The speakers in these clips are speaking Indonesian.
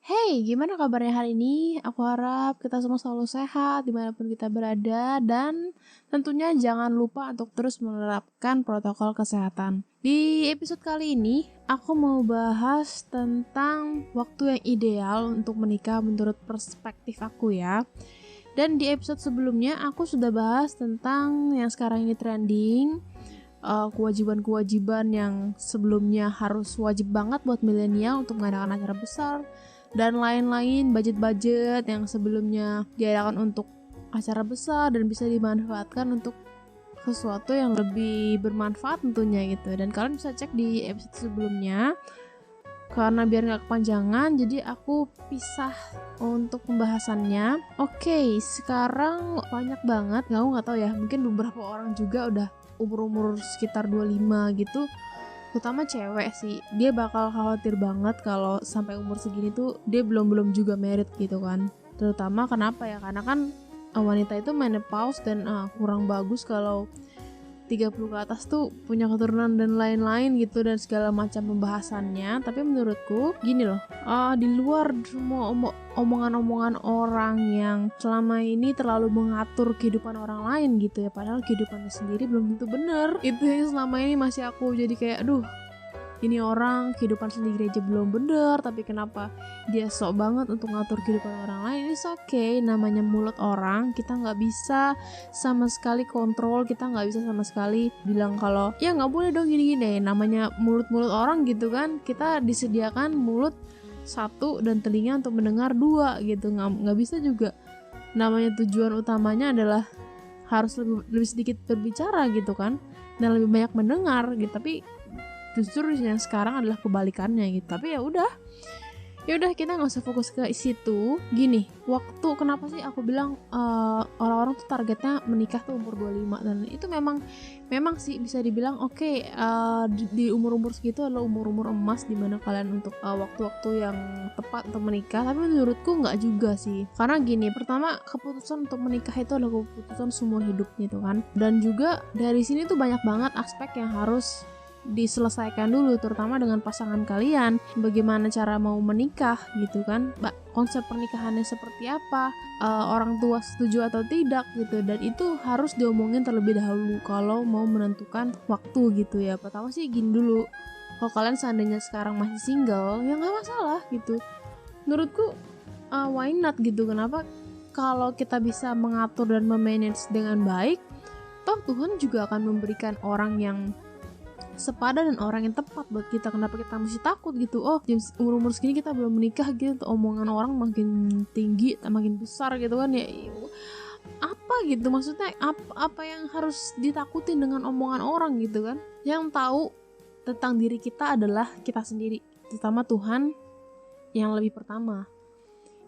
Hey, gimana kabarnya hari ini? Aku harap kita semua selalu sehat dimanapun kita berada dan tentunya jangan lupa untuk terus menerapkan protokol kesehatan. Di episode kali ini, aku mau bahas tentang waktu yang ideal untuk menikah menurut perspektif aku ya. Dan di episode sebelumnya, aku sudah bahas tentang yang sekarang ini trending, kewajiban-kewajiban yang sebelumnya harus wajib banget buat milenial untuk mengadakan acara besar dan lain-lain, budget-budget yang sebelumnya diadakan untuk acara besar dan bisa dimanfaatkan untuk sesuatu yang lebih bermanfaat tentunya gitu. Dan kalian bisa cek di episode sebelumnya. Karena biar gak kepanjangan, jadi aku pisah untuk pembahasannya. Oke, sekarang banyak banget, aku gak tahu ya, mungkin beberapa orang juga udah umur-umur sekitar 25 gitu, terutama cewek sih, dia bakal khawatir banget kalau sampai umur segini tuh dia belum juga married gitu kan. Terutama kenapa ya, karena kan wanita itu menopause dan kurang bagus kalau 30 ke atas tuh punya keturunan dan lain-lain gitu dan segala macam pembahasannya. Tapi menurutku gini loh, di luar semua omongan-omongan orang yang selama ini terlalu mengatur kehidupan orang lain gitu ya, padahal kehidupannya sendiri belum tentu bener. Itu yang selama ini masih aku jadi kayak aduh, ini orang kehidupan sendiri aja belum bener, tapi kenapa dia sok banget untuk ngatur kehidupan orang lain. It's okay, namanya mulut orang, kita nggak bisa sama sekali kontrol, kita nggak bisa sama sekali bilang kalau ya nggak boleh dong gini-gini. Namanya mulut-mulut orang gitu kan, kita disediakan mulut satu dan telinga untuk mendengar dua gitu, nggak bisa juga. Namanya tujuan utamanya adalah harus lebih sedikit berbicara gitu kan, dan lebih banyak mendengar gitu. Tapi justru yang sekarang adalah kebalikannya gitu. Tapi ya udah kita nggak usah fokus ke situ. Gini, waktu kenapa sih aku bilang orang-orang tuh targetnya menikah tuh umur 25, dan itu memang sih bisa dibilang oke, di umur-umur segitu adalah umur-umur emas dimana kalian untuk waktu-waktu yang tepat untuk menikah. Tapi menurutku nggak juga sih, karena gini, pertama keputusan untuk menikah itu adalah keputusan seumur hidup gitu kan, dan juga dari sini tuh banyak banget aspek yang harus diselesaikan dulu, terutama dengan pasangan kalian. Bagaimana cara mau menikah gitu kan, konsep pernikahannya seperti apa, orang tua setuju atau tidak gitu, dan itu harus diomongin terlebih dahulu kalau mau menentukan waktu gitu ya. Pertama sih gini dulu, kalau kalian seandainya sekarang masih single ya nggak masalah gitu, menurutku why not gitu. Kenapa kalau kita bisa mengatur dan memanage dengan baik, toh Tuhan juga akan memberikan orang yang sepadan dan orang yang tepat buat kita. Kenapa kita mesti takut gitu? Oh, umur segini kita belum menikah gitu, omongan orang makin tinggi, makin besar gitu kan ya. Apa gitu maksudnya, apa yang harus ditakutin dengan omongan orang gitu kan? Yang tahu tentang diri kita adalah kita sendiri, terutama Tuhan yang lebih pertama.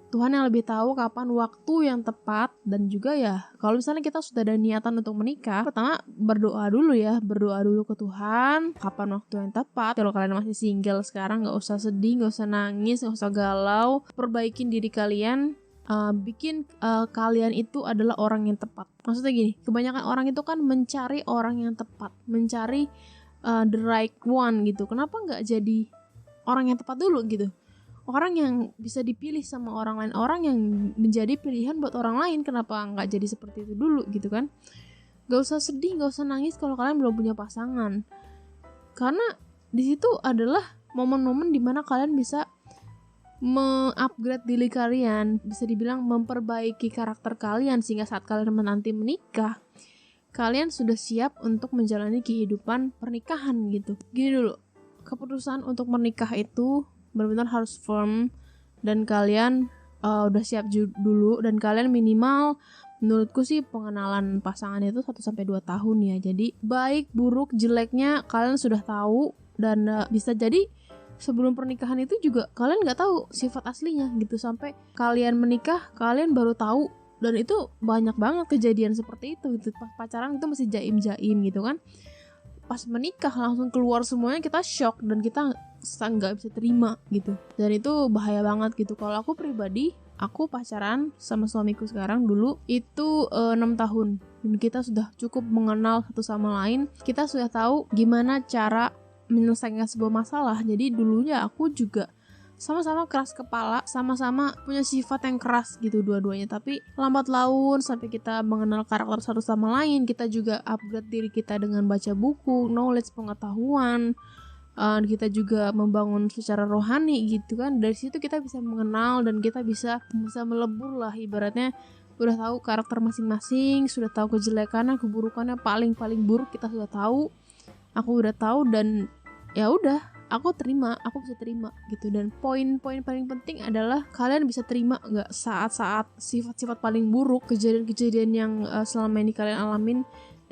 Tuhan yang lebih tahu kapan waktu yang tepat. Dan juga ya, kalau misalnya kita sudah ada niatan untuk menikah, pertama berdoa dulu ke Tuhan kapan waktu yang tepat. Kalau kalian masih single sekarang, gak usah sedih, gak usah nangis, gak usah galau. Perbaikin diri kalian, bikin kalian itu adalah orang yang tepat. Maksudnya gini, kebanyakan orang itu kan mencari orang yang tepat, mencari the right one gitu. Kenapa gak jadi orang yang tepat dulu gitu? Orang yang bisa dipilih sama orang lain, orang yang menjadi pilihan buat orang lain. Kenapa nggak jadi seperti itu dulu gitu kan? Gak usah sedih, gak usah nangis kalau kalian belum punya pasangan, karena di situ adalah momen-momen dimana kalian bisa mengupgrade diri kalian, bisa dibilang memperbaiki karakter kalian, sehingga saat kalian menanti menikah, kalian sudah siap untuk menjalani kehidupan pernikahan gitu. Gini dulu, keputusan untuk menikah itu benar-benar harus firm, dan kalian udah siap dulu, dan kalian minimal menurutku sih pengenalan pasangan itu 1-2 tahun ya. Jadi baik, buruk, jeleknya kalian sudah tahu, dan bisa jadi sebelum pernikahan itu juga kalian gak tahu sifat aslinya gitu, sampai kalian menikah kalian baru tahu. Dan itu banyak banget kejadian seperti itu gitu. Pas pacaran itu masih jaim-jaim gitu kan, pas menikah langsung keluar semuanya, kita shock dan kita nggak bisa terima gitu. Dan itu bahaya banget gitu. Kalau aku pribadi, aku pacaran sama suamiku sekarang dulu itu 6 tahun, dan kita sudah cukup mengenal satu sama lain. Kita sudah tahu gimana cara menyelesaikan sebuah masalah. Jadi dulunya aku juga sama-sama keras kepala, sama-sama punya sifat yang keras gitu dua-duanya. Tapi lambat laun sampai kita mengenal karakter satu sama lain, kita juga upgrade diri kita dengan baca buku, knowledge, pengetahuan. Kita juga membangun secara rohani gitu kan. Dari situ kita bisa mengenal dan kita bisa melebur lah, ibaratnya udah tahu karakter masing-masing, sudah tahu kejelekannya, keburukannya, paling buruk kita sudah tahu. Aku udah tahu dan ya udah, aku bisa terima gitu. Dan poin-poin paling penting adalah kalian bisa terima nggak saat-saat sifat-sifat paling buruk, kejadian-kejadian yang selama ini kalian alamin,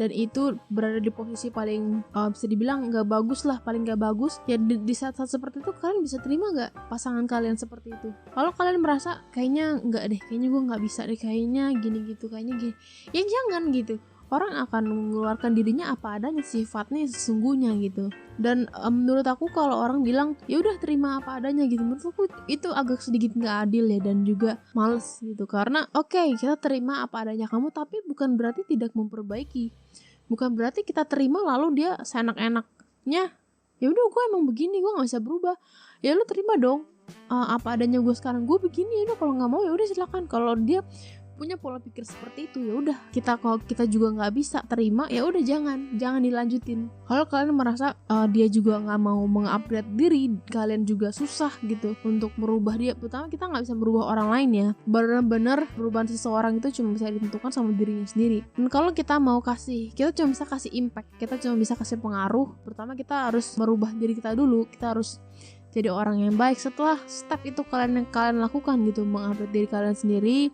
dan itu berada di posisi paling bisa dibilang nggak bagus lah, paling nggak bagus ya. Di saat-saat seperti itu kalian bisa terima nggak pasangan kalian seperti itu? Kalau kalian merasa kayaknya nggak deh, kayaknya gue nggak bisa deh, kayaknya gini gitu, kayaknya gini, ya jangan gitu. Orang akan mengeluarkan dirinya apa adanya, sifatnya sesungguhnya gitu. Dan menurut aku kalau orang bilang ya udah terima apa adanya gitu, menurut aku itu agak sedikit nggak adil ya, dan juga males gitu. Karena oke, kita terima apa adanya kamu, tapi bukan berarti tidak memperbaiki, bukan berarti kita terima lalu dia seenak-enaknya ya udah gue emang begini, gue nggak bisa berubah. Ya lu terima dong apa adanya gue sekarang, gue begini, ya udah kalau nggak mau ya udah silakan. Kalau dia punya pola pikir seperti itu ya udah, kalau kita juga nggak bisa terima ya udah jangan dilanjutin. Kalau kalian merasa dia juga nggak mau mengupgrade diri, kalian juga susah gitu untuk merubah dia. Pertama, kita nggak bisa merubah orang lain ya, benar-benar perubahan seseorang itu cuma bisa ditentukan sama dirinya sendiri. Dan kalau kita mau kita cuma bisa kasih impact, kita cuma bisa kasih pengaruh. Pertama kita harus merubah diri kita dulu, kita harus jadi orang yang baik. Setelah step itu kalian lakukan gitu, mengupgrade diri kalian sendiri,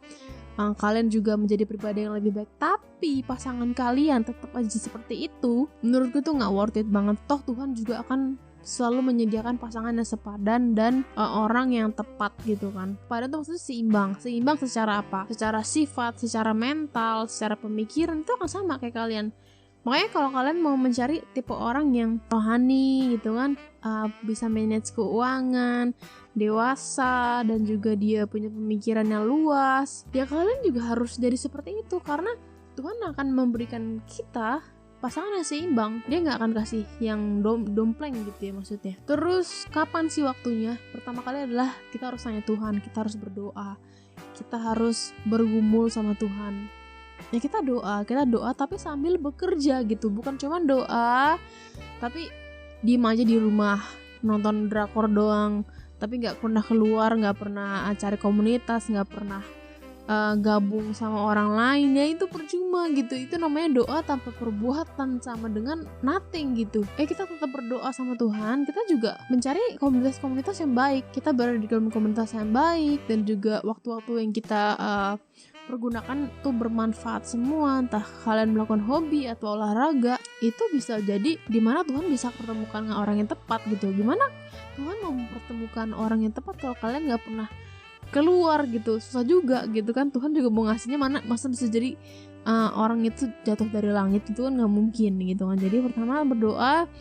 kalian juga menjadi pribadi yang lebih baik, tapi pasangan kalian tetap aja seperti itu, menurutku tuh nggak worth it banget. Toh Tuhan juga akan selalu menyediakan pasangan yang sepadan dan orang yang tepat gitu kan. Padan tuh maksudnya seimbang secara apa? Secara sifat, secara mental, secara pemikiran, itu akan sama kayak kalian. Makanya kalau kalian mau mencari tipe orang yang rohani gitu kan, bisa manage keuangan, dewasa, dan juga dia punya pemikiran yang luas, ya kalian juga harus jadi seperti itu. Karena Tuhan akan memberikan kita pasangan yang seimbang. Dia gak akan kasih yang dompleng gitu ya maksudnya. Terus kapan sih waktunya? Pertama kali adalah kita harus tanya Tuhan, kita harus berdoa, kita harus bergumul sama Tuhan. Ya kita doa tapi sambil bekerja gitu. Bukan cuma doa tapi diem aja di rumah nonton drakor doang, tapi gak pernah keluar, gak pernah cari komunitas, gak pernah gabung sama orang lain. Ya itu percuma gitu. Itu namanya doa tanpa perbuatan, sama dengan nothing gitu. Kita tetap berdoa sama Tuhan, kita juga mencari komunitas-komunitas yang baik, kita berada di dalam komunitas yang baik, dan juga waktu-waktu yang kita pergunakan tuh bermanfaat semua. Entah kalian melakukan hobi atau olahraga, itu bisa jadi dimana Tuhan bisa pertemukan orang yang tepat gitu. Gimana Tuhan mau mempertemukan orang yang tepat kalau kalian gak pernah keluar gitu? Susah juga gitu kan. Tuhan juga mau ngasihnya mana, masa bisa jadi orang itu jatuh dari langit, itu kan gak mungkin gitu kan. Jadi pertama berdoa,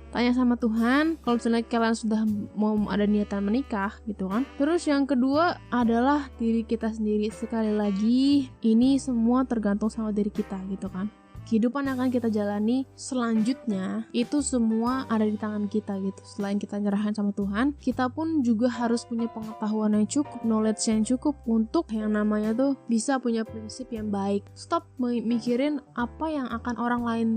tanya sama Tuhan kalau misalnya kalian sudah mau ada niatan menikah gitu kan. Terus yang kedua adalah diri kita sendiri. Sekali lagi, ini semua tergantung sama diri kita gitu kan. Kehidupan yang akan kita jalani selanjutnya itu semua ada di tangan kita gitu. Selain kita nyerahin sama Tuhan, kita pun juga harus punya pengetahuan yang cukup, knowledge yang cukup untuk yang namanya tuh bisa punya prinsip yang baik. Stop mikirin apa yang akan orang lain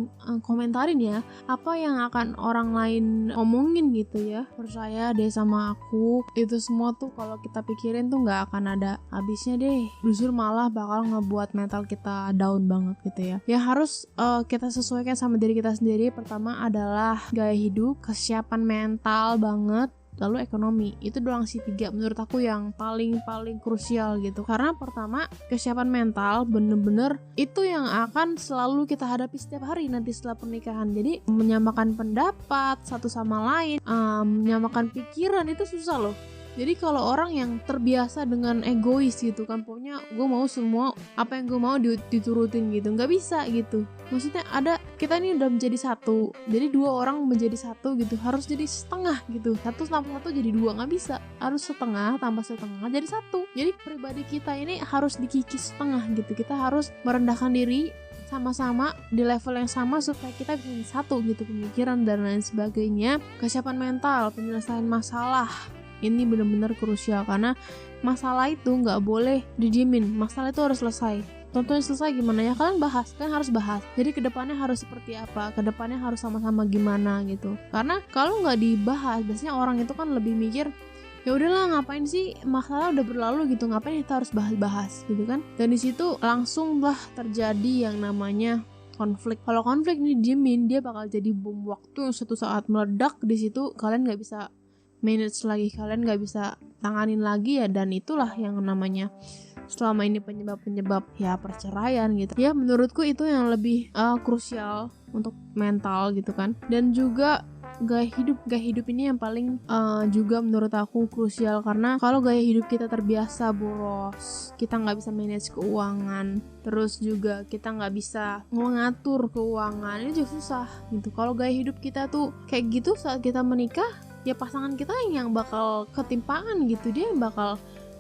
komentarin ya, apa yang akan orang lain omongin gitu ya. Percaya deh sama aku, itu semua tuh kalau kita pikirin tuh gak akan ada habisnya deh. Justru malah bakal ngebuat mental kita down banget gitu ya. Ya harus kita sesuaikan sama diri kita sendiri. Pertama adalah gaya hidup, kesiapan mental banget, lalu ekonomi. Itu doang sih 3 menurut aku yang paling krusial gitu. Karena pertama, kesiapan mental bener-bener itu yang akan selalu kita hadapi setiap hari nanti setelah pernikahan. Jadi menyamakan pendapat satu sama lain, menyamakan pikiran itu susah loh. Jadi kalau orang yang terbiasa dengan egois gitu kan, pokoknya gue mau semua apa yang gue mau diturutin gitu, nggak bisa gitu. Maksudnya kita ini udah menjadi satu, jadi 2 orang menjadi satu gitu, harus jadi setengah gitu. 1 tambah 1 jadi 2, nggak bisa, harus setengah tambah setengah jadi 1. Jadi pribadi kita ini harus dikikis setengah gitu. Kita harus merendahkan diri sama-sama di level yang sama supaya kita bisa jadi satu gitu, pemikiran dan lain sebagainya. Kesiapan mental, penyelesaian masalah, Ini benar-benar krusial karena masalah itu nggak boleh didiemin, masalah itu harus selesai. Contohnya selesai gimana ya, kalian harus bahas. Jadi kedepannya harus seperti apa, kedepannya harus sama-sama gimana gitu. Karena kalau nggak dibahas, biasanya orang itu kan lebih mikir, ya udahlah ngapain sih, masalah udah berlalu gitu, ngapain kita harus bahas gitu kan. Dan di situ langsung lah terjadi yang namanya konflik. Kalau konflik ini diemin, dia bakal jadi bom waktu yang suatu saat meledak. Di situ kalian nggak bisa manage lagi, kalian nggak bisa tanganin lagi ya, dan itulah yang namanya selama ini penyebab ya perceraian gitu. Ya menurutku itu yang lebih krusial untuk mental gitu kan. Dan juga gaya hidup ini yang paling juga menurut aku krusial, karena kalau gaya hidup kita terbiasa boros, kita nggak bisa manage keuangan, terus juga kita nggak bisa mengatur keuangan, ini juga susah gitu. Kalau gaya hidup kita tuh kayak gitu, saat kita menikah ya pasangan kita yang bakal ketimpangan gitu, dia yang bakal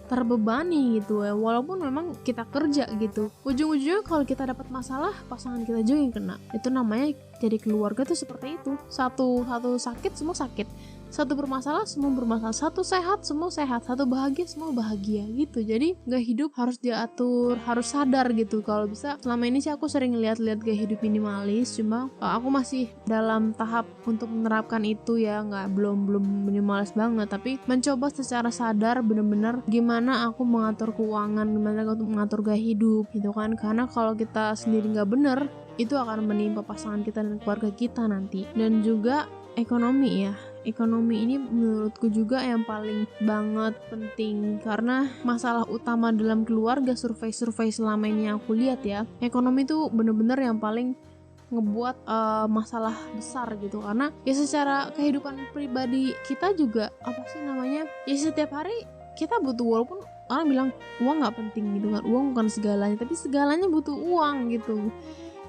terbebani gitu ya, walaupun memang kita kerja gitu. Ujung-ujungnya kalau kita dapat masalah, pasangan kita juga yang kena. Itu namanya jadi keluarga tuh seperti itu. Satu sakit, semua sakit. Satu bermasalah, semua bermasalah. Satu sehat, semua sehat. Satu bahagia, semua bahagia gitu. Jadi gaya hidup harus diatur, harus sadar gitu. Kalau bisa, selama ini sih aku sering lihat gaya hidup minimalis, cuma aku masih dalam tahap untuk menerapkan itu ya, belum minimalis banget, tapi mencoba secara sadar bener-bener gimana aku mengatur keuangan, gimana aku mengatur gaya hidup gitu kan. Karena kalau kita sendiri nggak bener, itu akan menimpa pasangan kita dan keluarga kita nanti. Dan juga ekonomi ya. Ekonomi ini menurutku juga yang paling banget penting, karena masalah utama dalam keluarga, survei selama ini yang aku lihat ya, ekonomi itu bener-bener yang paling ngebuat masalah besar gitu. Karena ya secara kehidupan pribadi kita juga ya setiap hari kita butuh, walaupun orang bilang uang nggak penting gitu kan, uang bukan segalanya, tapi segalanya butuh uang gitu.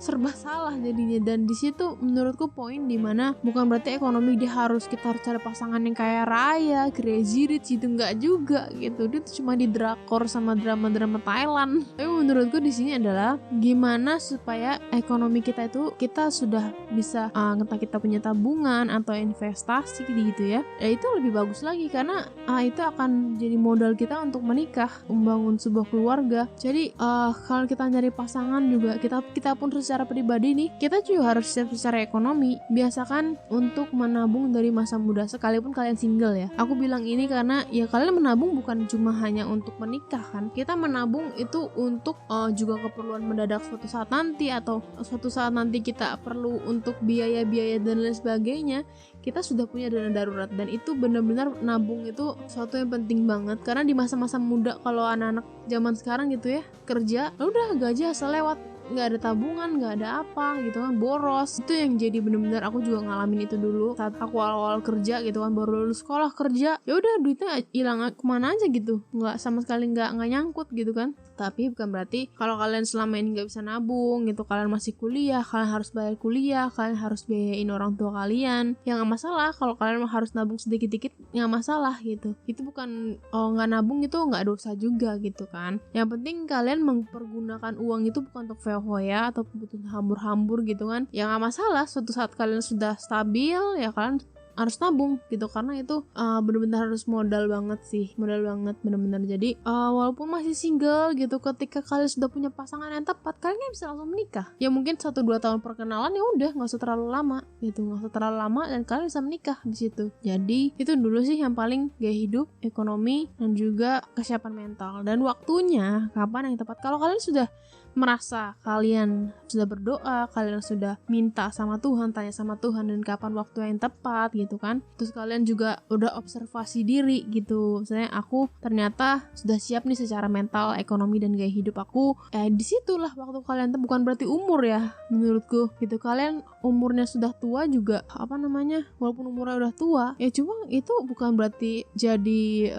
Serba salah jadinya. Dan di situ menurutku poin dimana bukan berarti ekonomi kita harus cari pasangan yang kaya raya, crazy rich gitu, nggak juga gitu. Dia tuh cuma di drakor sama drama-drama Thailand. Tapi menurutku di sini adalah gimana supaya ekonomi kita itu, kita sudah bisa entah kita punya tabungan atau investasi gitu ya. Ya itu lebih bagus lagi, karena itu akan jadi modal kita untuk menikah, membangun sebuah keluarga. Jadi kalau kita nyari pasangan juga, kita pun secara pribadi nih, kita juga harus siap secara ekonomi. Biasakan untuk menabung dari masa muda, sekalipun kalian single ya. Aku bilang ini karena ya kalian menabung bukan cuma hanya untuk menikah kan. Kita menabung itu untuk juga keperluan mendadak suatu saat nanti, atau suatu saat nanti kita perlu untuk biaya-biaya dan lain sebagainya. Kita sudah punya dana darurat, dan itu benar-benar nabung itu suatu yang penting banget. Karena di masa-masa muda, kalau anak-anak zaman sekarang gitu ya, kerja udah gaji asal lewat, nggak ada tabungan, nggak ada apa gitu kan, boros. Itu yang jadi bener-bener aku juga ngalamin itu dulu saat aku awal-awal kerja gitu kan, baru lulus sekolah kerja, ya udah duitnya hilang kemana aja gitu, nggak sama sekali nggak nyangkut gitu kan. Tapi bukan berarti kalau kalian selama ini nggak bisa nabung gitu, kalian masih kuliah, kalian harus bayar kuliah, kalian harus biayain orang tua kalian, ya nggak masalah. Kalau kalian harus nabung sedikit-sedikit nggak masalah gitu. Itu bukan nggak nabung itu nggak dosa juga gitu kan. Yang penting kalian mempergunakan uang itu bukan untuk foya atau kebutuhan hambur-hambur gitu kan. Ya nggak masalah, suatu saat kalian sudah stabil ya kalian harus nabung gitu, karena itu benar-benar harus modal banget benar-benar. Jadi walaupun masih single gitu, ketika kalian sudah punya pasangan yang tepat, kalian bisa langsung menikah. Ya mungkin 1-2 tahun perkenalan, ya udah nggak usah terlalu lama gitu, dan kalian bisa menikah di situ. Jadi itu dulu sih yang paling, gaya hidup, ekonomi, dan juga kesiapan mental dan waktunya kapan yang tepat. Kalau kalian sudah merasa kalian sudah berdoa, kalian sudah minta sama Tuhan, tanya sama Tuhan dan kapan waktu yang tepat gitu kan. Terus kalian juga udah observasi diri gitu. Misalnya aku ternyata sudah siap nih secara mental, ekonomi, dan gaya hidup aku. Disitulah waktu kalian, bukan berarti umur ya menurutku gitu. Kalian umurnya sudah tua juga walaupun umurnya udah tua, ya cuma itu bukan berarti jadi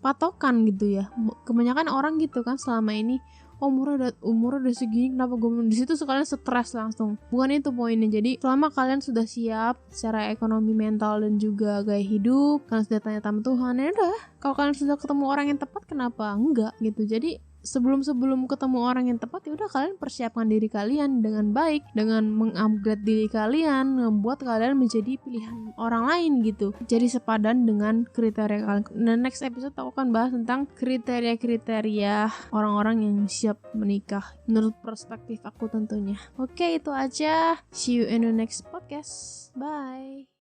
patokan gitu ya. Kebanyakan orang gitu kan selama ini, umurnya udah segini, kenapa gue di situ sekalian stres langsung. Bukan itu poinnya. Jadi selama kalian sudah siap secara ekonomi, mental, dan juga gaya hidup, kalian sudah tanya sama Tuhan, ya udah. Kalau kalian sudah ketemu orang yang tepat, kenapa enggak gitu. Jadi sebelum ketemu orang yang tepat, ya udah kalian persiapkan diri kalian dengan baik, dengan mengupgrade diri kalian, membuat kalian menjadi pilihan orang lain gitu, jadi sepadan dengan kriteria kalian. Dan next episode aku akan bahas tentang kriteria orang-orang yang siap menikah menurut perspektif aku tentunya. Oke, itu aja. See you in the next podcast. Bye.